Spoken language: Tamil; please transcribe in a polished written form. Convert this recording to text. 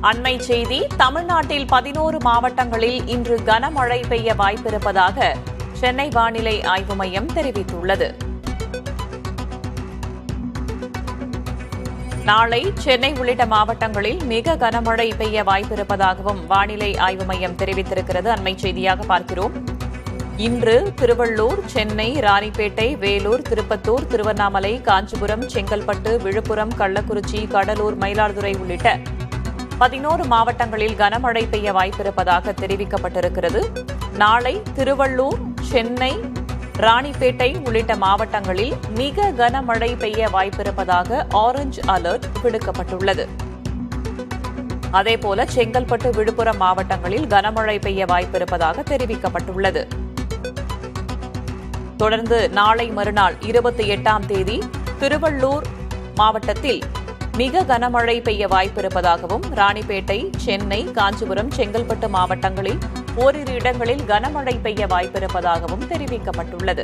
அண்மை செய்தி. தமிழ்நாட்டில் 11 மாவட்டங்களில் இன்று கனமழை பெய்ய வாய்ப்பிருப்பதாக சென்னை வானிலை ஆய்வு மையம் தெரிவித்துள்ளது. நாளை சென்னை உள்ளிட்ட மாவட்டங்களில் மிக கனமழை பெய்ய வாய்ப்பிருப்பதாகவும் வானிலை ஆய்வு மையம் தெரிவித்திருக்கிறது. அண்மை செய்தியாக பார்க்கிறோம். இன்று திருவள்ளூர், சென்னை, ராணிப்பேட்டை, வேலூர், திருப்பத்தூர், திருவண்ணாமலை, காஞ்சிபுரம், செங்கல்பட்டு, விழுப்புரம், கள்ளக்குறிச்சி, கடலூர், மயிலாடுதுறை உள்ளிட்ட 11 மாவட்டங்களில் கனமழை பெய்ய வாய்ப்பிருப்பதாக தெரிவிக்கப்பட்டிருக்கிறது. நாளை திருவள்ளூர், சென்னை, ராணிப்பேட்டை உள்ளிட்ட மாவட்டங்களில் மிக கனமழை பெய்ய வாய்ப்பிருப்பதாக ஆரஞ்ச் அலர்ட் விடுக்கப்பட்டுள்ளது. அதேபோல செங்கல்பட்டு, விழுப்புரம் மாவட்டங்களில் கனமழை பெய்ய வாய்ப்பிருப்பதாக தெரிவிக்கப்பட்டுள்ளது. தொடர்ந்து நாளை மறுநாள் 28ஆம் தேதி திருவள்ளூர் மாவட்டத்தில் மிக கனமழை பெய்ய வாய்ப்பிருப்பதாகவும், ராணிப்பேட்டை, சென்னை, காஞ்சிபுரம், செங்கல்பட்டு மாவட்டங்களில் ஓரிரு இடங்களில் கனமழை பெய்ய வாய்ப்பிருப்பதாகவும் தெரிவிக்கப்பட்டுள்ளது.